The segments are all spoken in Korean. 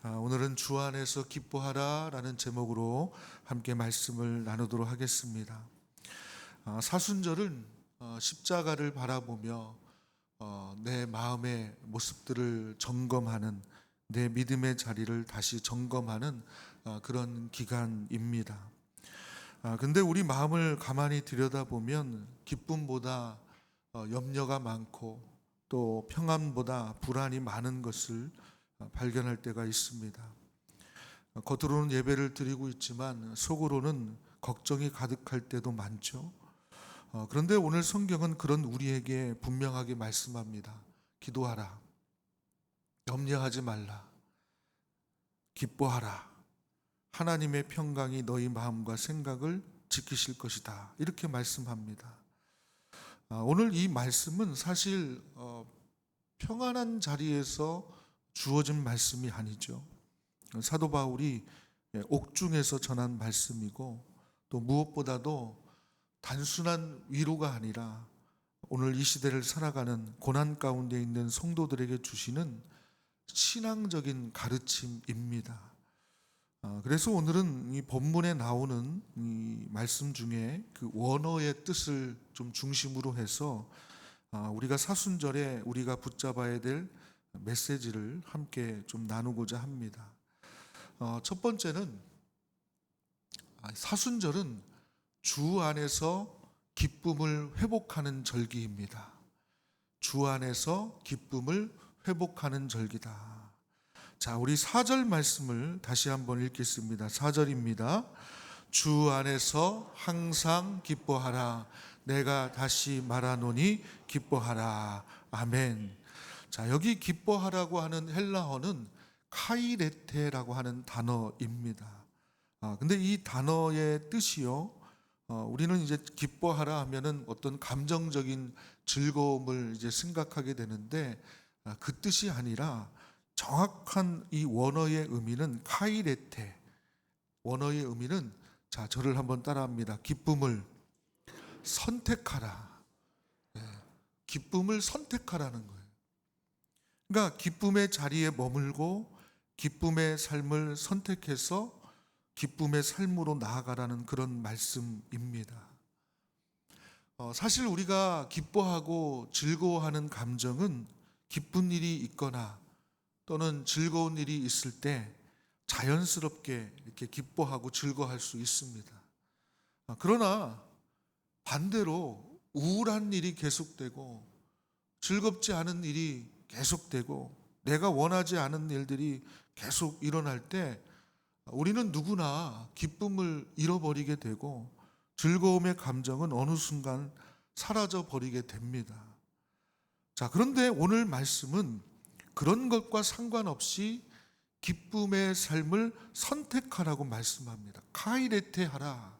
오늘은 주 안에서 기뻐하라 라는 제목으로 함께 말씀을 나누도록 하겠습니다. 사순절은 십자가를 바라보며 내 마음의 모습들을 점검하는, 내 믿음의 자리를 다시 점검하는 그런 기간입니다. 근데 우리 마음을 가만히 들여다보면 기쁨보다 염려가 많고 또 평안보다 불안이 많은 것을 발견할 때가 있습니다. 겉으로는 예배를 드리고 있지만 속으로는 걱정이 가득할 때도 많죠. 그런데 오늘 성경은 그런 우리에게 분명하게 말씀합니다. 기도하라. 염려하지 말라. 기뻐하라. 하나님의 평강이 너희 마음과 생각을 지키실 것이다. 이렇게 말씀합니다. 오늘 이 말씀은 사실 평안한 자리에서 주어진 말씀이 아니죠. 사도 바울이 옥중에서 전한 말씀이고, 또 무엇보다도 단순한 위로가 아니라 오늘 이 시대를 살아가는 고난 가운데 있는 성도들에게 주시는 신앙적인 가르침입니다. 그래서 오늘은 이 본문에 나오는 이 말씀 중에 그 원어의 뜻을 좀 중심으로 해서 우리가 사순절에 우리가 붙잡아야 될 메시지를 함께 좀 나누고자 합니다. 첫 번째는 사순절은 주 안에서 기쁨을 회복하는 절기입니다. 주 안에서 기쁨을 회복하는 절기다. 자, 우리 4절 말씀을 다시 한번 읽겠습니다. 4절입니다. 주 안에서 항상 기뻐하라. 내가 다시 말하노니 기뻐하라. 아멘. 자, 여기 기뻐하라고 하는 헬라어는 카이레테라고 하는 단어입니다. 근데 이 단어의 뜻이요, 우리는 이제 기뻐하라 하면은 어떤 감정적인 즐거움을 이제 생각하게 되는데, 그 뜻이 아니라 정확한 이 원어의 의미는 카이레테. 원어의 의미는, 자, 저를 한번 따라합니다. 기쁨을 선택하라. 기쁨을 선택하라는 거예요. 그러니까 기쁨의 자리에 머물고 기쁨의 삶을 선택해서 기쁨의 삶으로 나아가라는 그런 말씀입니다. 사실 우리가 기뻐하고 즐거워하는 감정은 기쁜 일이 있거나 또는 즐거운 일이 있을 때 자연스럽게 이렇게 기뻐하고 즐거워할 수 있습니다. 그러나 반대로 우울한 일이 계속되고 즐겁지 않은 일이 계속되고 내가 원하지 않은 일들이 계속 일어날 때 우리는 누구나 기쁨을 잃어버리게 되고 즐거움의 감정은 어느 순간 사라져 버리게 됩니다. 자, 그런데 오늘 말씀은 그런 것과 상관없이 기쁨의 삶을 선택하라고 말씀합니다. 카이레테 하라.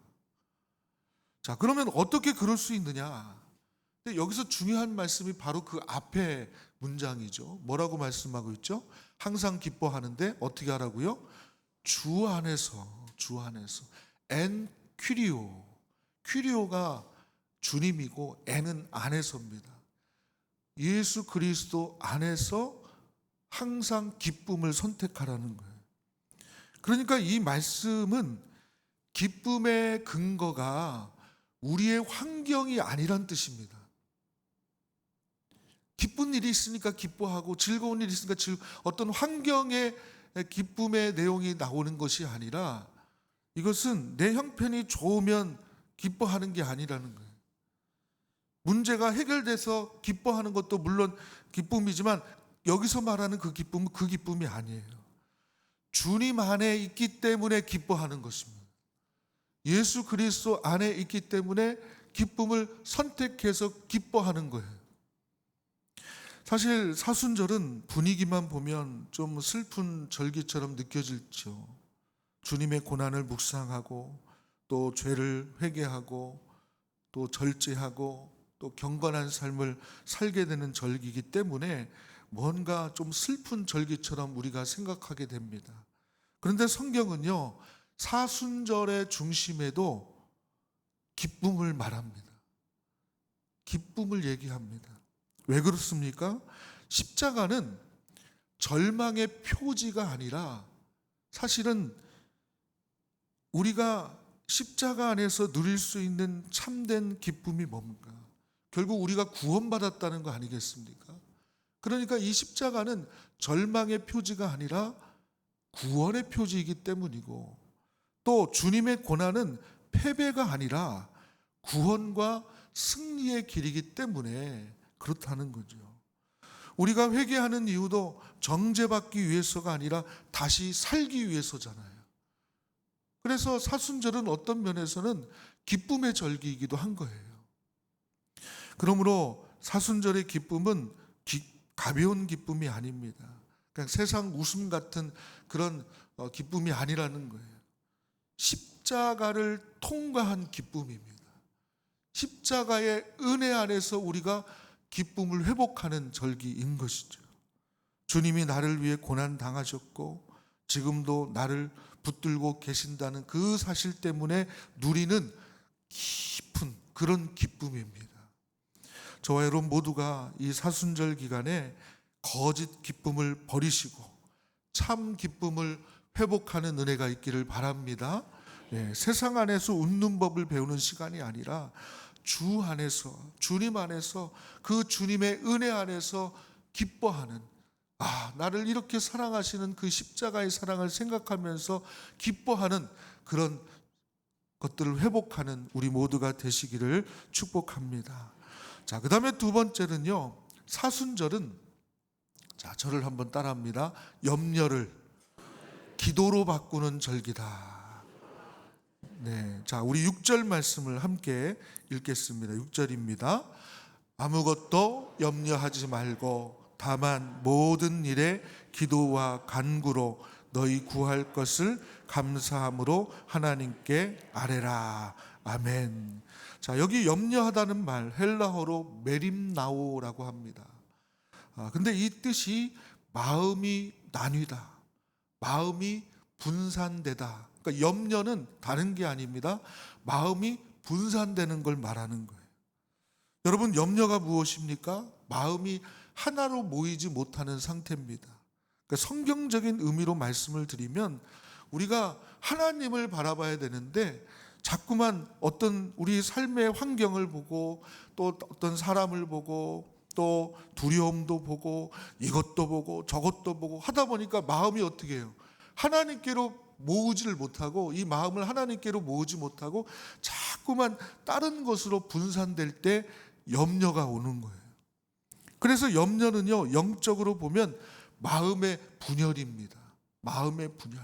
자, 그러면 어떻게 그럴 수 있느냐? 근데 여기서 중요한 말씀이 바로 그 앞에 문장이죠. 뭐라고 말씀하고 있죠? 항상 기뻐하는데 어떻게 하라고요? 주 안에서, 주 안에서. 엔 퀴리오. 퀴리오가 주님이고 엔은 안에서입니다. 예수 그리스도 안에서 항상 기쁨을 선택하라는 거예요. 그러니까 이 말씀은 기쁨의 근거가 우리의 환경이 아니란 뜻입니다. 기쁜 일이 있으니까 기뻐하고 즐거운 일이 있으니까 어떤 환경의 기쁨의 내용이 나오는 것이 아니라 이것은 내 형편이 좋으면 기뻐하는 게 아니라는 거예요. 문제가 해결돼서 기뻐하는 것도 물론 기쁨이지만 여기서 말하는 그 기쁨은 그 기쁨이 아니에요. 주님 안에 있기 때문에 기뻐하는 것입니다. 예수 그리스도 안에 있기 때문에 기쁨을 선택해서 기뻐하는 거예요. 사실 사순절은 분위기만 보면 좀 슬픈 절기처럼 느껴질죠. 주님의 고난을 묵상하고 또 죄를 회개하고 또 절제하고 또 경건한 삶을 살게 되는 절기이기 때문에 뭔가 좀 슬픈 절기처럼 우리가 생각하게 됩니다. 그런데 성경은요, 사순절의 중심에도 기쁨을 말합니다. 기쁨을 얘기합니다. 왜 그렇습니까? 십자가는 절망의 표지가 아니라 사실은 우리가 십자가 안에서 누릴 수 있는 참된 기쁨이 뭡니까? 결국 우리가 구원받았다는 거 아니겠습니까? 그러니까 이 십자가는 절망의 표지가 아니라 구원의 표지이기 때문이고, 또 주님의 고난은 패배가 아니라 구원과 승리의 길이기 때문에 그렇다는 거죠. 우리가 회개하는 이유도 정죄받기 위해서가 아니라 다시 살기 위해서잖아요. 그래서 사순절은 어떤 면에서는 기쁨의 절기이기도 한 거예요. 그러므로 사순절의 기쁨은 가벼운 기쁨이 아닙니다. 그냥 세상 웃음 같은 그런 기쁨이 아니라는 거예요. 십자가를 통과한 기쁨입니다. 십자가의 은혜 안에서 우리가 기쁨을 회복하는 절기인 것이죠. 주님이 나를 위해 고난 당하셨고 지금도 나를 붙들고 계신다는 그 사실 때문에 누리는 깊은 그런 기쁨입니다. 저와 여러분 모두가 이 사순절 기간에 거짓 기쁨을 버리시고 참 기쁨을 회복하는 은혜가 있기를 바랍니다. 세상 안에서 웃는 법을 배우는 시간이 아니라 주 안에서, 주님 안에서, 그 주님의 은혜 안에서 기뻐하는, 나를 이렇게 사랑하시는 그 십자가의 사랑을 생각하면서 기뻐하는 그런 것들을 회복하는 우리 모두가 되시기를 축복합니다. 자, 그 다음에 두 번째는요, 사순절은, 자, 저를 한번 따라합니다. 염려를 기도로 바꾸는 절기다. 네, 자, 우리 6절 말씀을 함께 읽겠습니다. 6절입니다. 아무것도 염려하지 말고 다만 모든 일에 기도와 간구로 너희 구할 것을 감사함으로 하나님께 아뢰라. 아멘. 자, 여기 염려하다는 말 헬라어로 메림나오라고 합니다. 근데 이 뜻이 마음이 나뉘다, 마음이 분산되다. 그러니까 염려는 다른 게 아닙니다. 마음이 분산되는 걸 말하는 거예요. 여러분, 염려가 무엇입니까? 마음이 하나로 모이지 못하는 상태입니다. 그러니까 성경적인 의미로 말씀을 드리면 우리가 하나님을 바라봐야 되는데 자꾸만 어떤 우리 삶의 환경을 보고 또 어떤 사람을 보고 또 두려움도 보고 이것도 보고 저것도 보고 하다 보니까 마음이 어떻게 해요? 하나님께로 모으지를 못하고, 이 마음을 하나님께로 모으지 못하고 자꾸만 다른 것으로 분산될 때 염려가 오는 거예요. 그래서 염려는요, 영적으로 보면 마음의 분열입니다. 마음의 분열.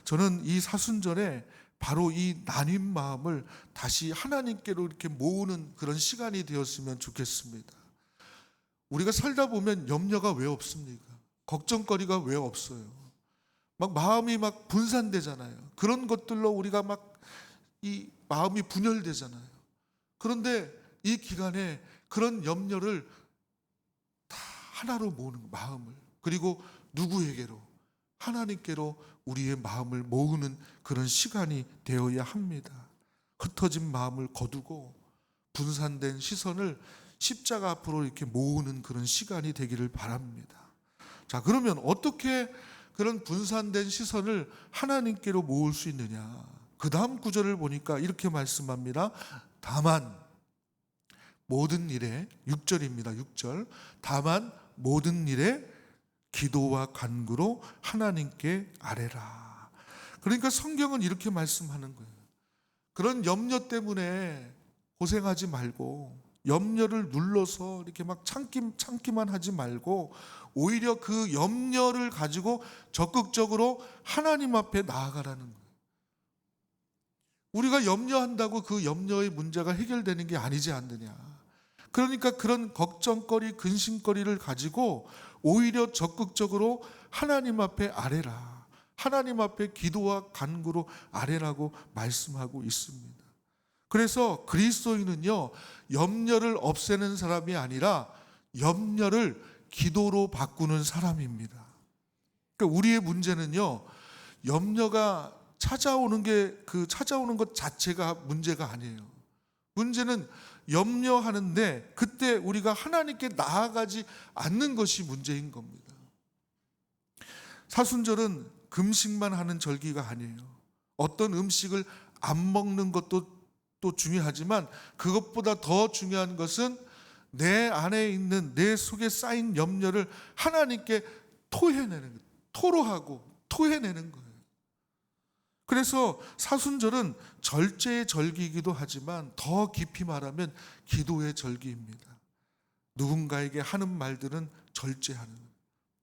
저는 이 사순절에 바로 이 나뉜 마음을 다시 하나님께로 이렇게 모으는 그런 시간이 되었으면 좋겠습니다. 우리가 살다 보면 염려가 왜 없습니까? 걱정거리가 왜 없어요? 막 마음이 막 분산되잖아요. 그런 것들로 우리가 막 이 마음이 분열되잖아요. 그런데 이 기간에 그런 염려를 다 하나로 모으는 마음을, 그리고 누구에게로? 하나님께로 우리의 마음을 모으는 그런 시간이 되어야 합니다. 흩어진 마음을 거두고 분산된 시선을 십자가 앞으로 이렇게 모으는 그런 시간이 되기를 바랍니다. 자, 그러면 어떻게 그런 분산된 시선을 하나님께로 모을 수 있느냐? 그 다음 구절을 보니까 이렇게 말씀합니다. 다만 모든 일에, 6절입니다. 6절. 다만 모든 일에 기도와 간구로 하나님께 아뢰라. 그러니까 성경은 이렇게 말씀하는 거예요. 그런 염려 때문에 고생하지 말고, 염려를 눌러서 이렇게 막 참기만 하지 말고, 오히려 그 염려를 가지고 적극적으로 하나님 앞에 나아가라는 거예요. 우리가 염려한다고 그 염려의 문제가 해결되는 게 아니지 않느냐. 그러니까 그런 걱정거리, 근심거리를 가지고 오히려 적극적으로 하나님 앞에 아뢰라. 하나님 앞에 기도와 간구로 아뢰라고 말씀하고 있습니다. 그래서 그리스도인은요, 염려를 없애는 사람이 아니라 염려를 기도로 바꾸는 사람입니다. 그러니까 우리의 문제는요, 염려가 찾아오는 것 자체가 문제가 아니에요. 문제는 염려하는데 그때 우리가 하나님께 나아가지 않는 것이 문제인 겁니다. 사순절은 금식만 하는 절기가 아니에요. 어떤 음식을 안 먹는 것도 또 중요하지만 그것보다 더 중요한 것은 내 안에 있는, 내 속에 쌓인 염려를 하나님께 토해내는 거예요. 토로하고 토해내는 거예요. 그래서 사순절은 절제의 절기이기도 하지만 더 깊이 말하면 기도의 절기입니다. 누군가에게 하는 말들은 절제하는 거예요.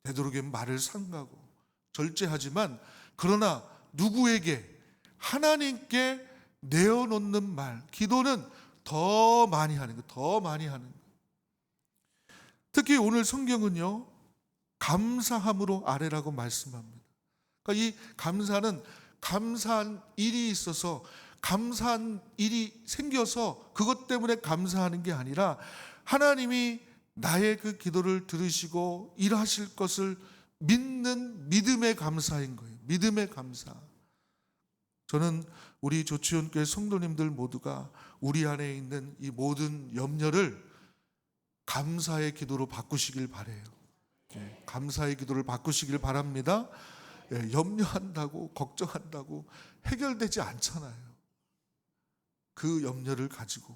되도록이면 말을 삼가고 절제하지만, 그러나 누구에게, 하나님께 내어놓는 말, 기도는 더 많이 하는 거예요. 더 많이 하는 거예요. 특히 오늘 성경은요, 감사함으로 아뢰라고 말씀합니다. 그러니까 이 감사는 감사한 일이 있어서, 감사한 일이 생겨서 그것 때문에 감사하는 게 아니라 하나님이 나의 그 기도를 들으시고 일하실 것을 믿는 믿음의 감사인 거예요. 믿음의 감사. 저는 우리 조치원교회 성도님들 모두가 우리 안에 있는 이 모든 염려를 감사의 기도로 바꾸시길 바라요. 감사의 기도를 바꾸시길 바랍니다. 염려한다고, 걱정한다고 해결되지 않잖아요. 그 염려를 가지고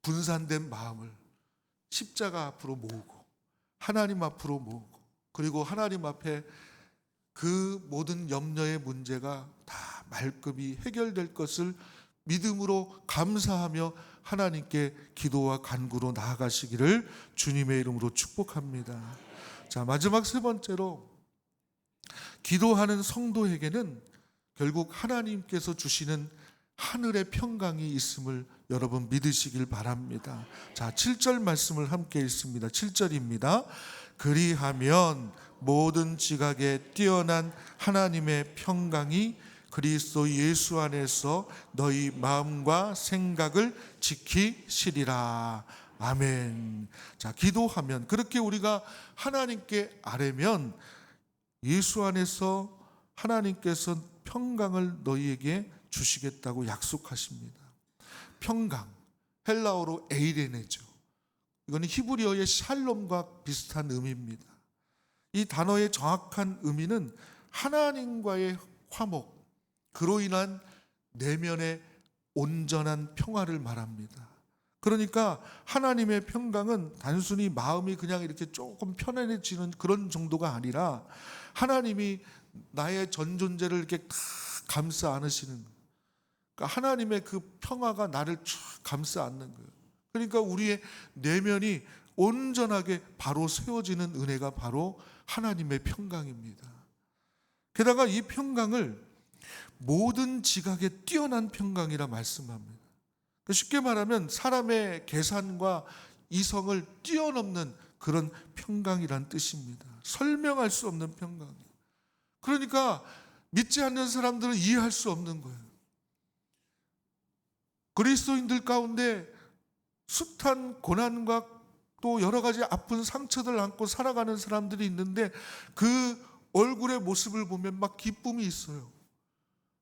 분산된 마음을 십자가 앞으로 모으고 하나님 앞으로 모으고, 그리고 하나님 앞에 그 모든 염려의 문제가 다 말끔히 해결될 것을 믿음으로 감사하며 하나님께 기도와 간구로 나아가시기를 주님의 이름으로 축복합니다. 자, 마지막 세 번째로, 기도하는 성도에게는 결국 하나님께서 주시는 하늘의 평강이 있음을 여러분 믿으시길 바랍니다. 자, 7절 말씀을 함께 읽습니다. 7절입니다. 그리하면 모든 지각에 뛰어난 하나님의 평강이 그리스도 예수 안에서 너희 마음과 생각을 지키시리라. 아멘. 자, 기도하면, 그렇게 우리가 하나님께 아뢰면 예수 안에서 하나님께서 평강을 너희에게 주시겠다고 약속하십니다. 평강, 헬라어로 에이레네죠. 이거는 히브리어의 샬롬과 비슷한 의미입니다. 이 단어의 정확한 의미는 하나님과의 화목, 그로 인한 내면의 온전한 평화를 말합니다. 그러니까 하나님의 평강은 단순히 마음이 그냥 이렇게 조금 편안해지는 그런 정도가 아니라 하나님이 나의 전 존재를 이렇게 다 감싸 안으시는, 그러니까 하나님의 그 평화가 나를 쫙 감싸 안는 거예요. 그러니까 우리의 내면이 온전하게 바로 세워지는 은혜가 바로 하나님의 평강입니다. 게다가 이 평강을 모든 지각에 뛰어난 평강이라 말씀합니다. 쉽게 말하면 사람의 계산과 이성을 뛰어넘는 그런 평강이란 뜻입니다. 설명할 수 없는 평강이에요. 그러니까 믿지 않는 사람들은 이해할 수 없는 거예요. 그리스도인들 가운데 숱한 고난과 또 여러 가지 아픈 상처들 안고 살아가는 사람들이 있는데 그 얼굴의 모습을 보면 막 기쁨이 있어요.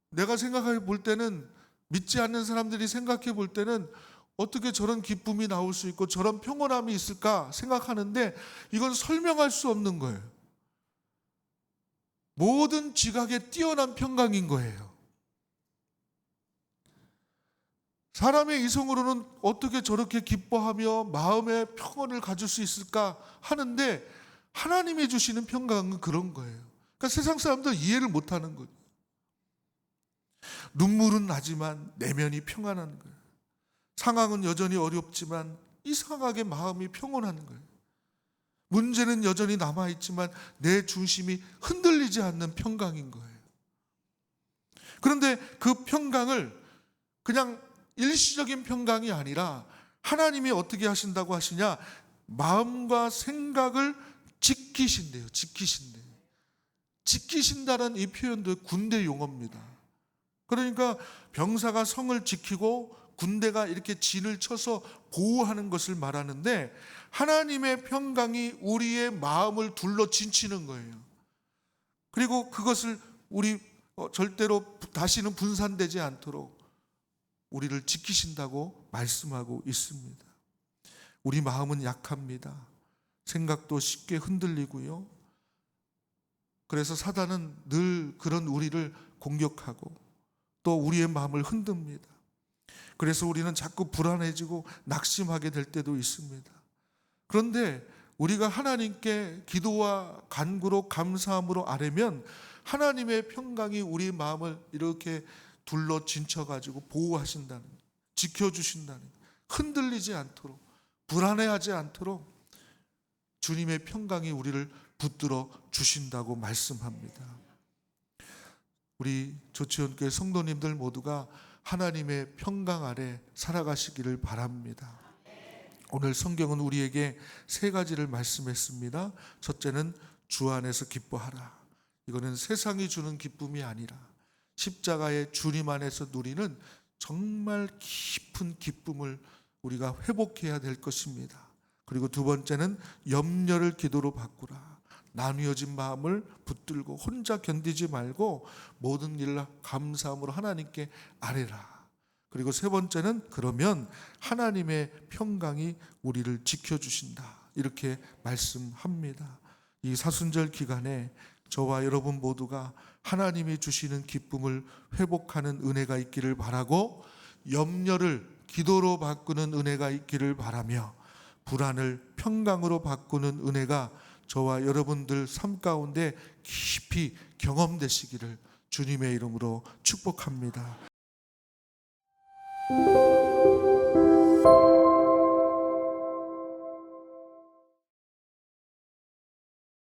내가 생각해 볼 때는, 믿지 않는 사람들이 생각해 볼 때는 어떻게 저런 기쁨이 나올 수 있고 저런 평온함이 있을까 생각하는데 이건 설명할 수 없는 거예요. 모든 지각에 뛰어난 평강인 거예요. 사람의 이성으로는 어떻게 저렇게 기뻐하며 마음의 평온을 가질 수 있을까 하는데 하나님이 주시는 평강은 그런 거예요. 그러니까 세상 사람들 이해를 못하는 거예요. 눈물은 나지만 내면이 평안한 거예요. 상황은 여전히 어렵지만 이상하게 마음이 평온한 거예요. 문제는 여전히 남아있지만 내 중심이 흔들리지 않는 평강인 거예요. 그런데 그 평강을 그냥 일시적인 평강이 아니라 하나님이 어떻게 하신다고 하시냐, 마음과 생각을 지키신대요. 지키신다는 이 표현도 군대 용어입니다. 그러니까 병사가 성을 지키고 군대가 이렇게 진을 쳐서 보호하는 것을 말하는데, 하나님의 평강이 우리의 마음을 둘러 진치는 거예요. 그리고 그것을 우리 절대로 다시는 분산되지 않도록 우리를 지키신다고 말씀하고 있습니다. 우리 마음은 약합니다. 생각도 쉽게 흔들리고요. 그래서 사단은 늘 그런 우리를 공격하고 또 우리의 마음을 흔듭니다. 그래서 우리는 자꾸 불안해지고 낙심하게 될 때도 있습니다. 그런데 우리가 하나님께 기도와 간구로 감사함으로 아뢰면 하나님의 평강이 우리 마음을 이렇게 둘러 진쳐가지고 보호하신다는, 지켜주신다는, 흔들리지 않도록, 불안해하지 않도록 주님의 평강이 우리를 붙들어 주신다고 말씀합니다. 우리 조치원교회 성도님들 모두가 하나님의 평강 아래 살아가시기를 바랍니다. 오늘 성경은 우리에게 세 가지를 말씀했습니다. 첫째는 주 안에서 기뻐하라. 이거는 세상이 주는 기쁨이 아니라 십자가의 주님 안에서 누리는 정말 깊은 기쁨을 우리가 회복해야 될 것입니다. 그리고 두 번째는 염려를 기도로 바꾸라. 나뉘어진 마음을 붙들고 혼자 견디지 말고 모든 일을 감사함으로 하나님께 아뢰라. 그리고 세 번째는 그러면 하나님의 평강이 우리를 지켜주신다. 이렇게 말씀합니다. 이 사순절 기간에 저와 여러분 모두가 하나님이 주시는 기쁨을 회복하는 은혜가 있기를 바라고 염려를 기도로 바꾸는 은혜가 있기를 바라며 불안을 평강으로 바꾸는 은혜가 저와 여러분들 삶 가운데 깊이 경험되시기를 주님의 이름으로 축복합니다.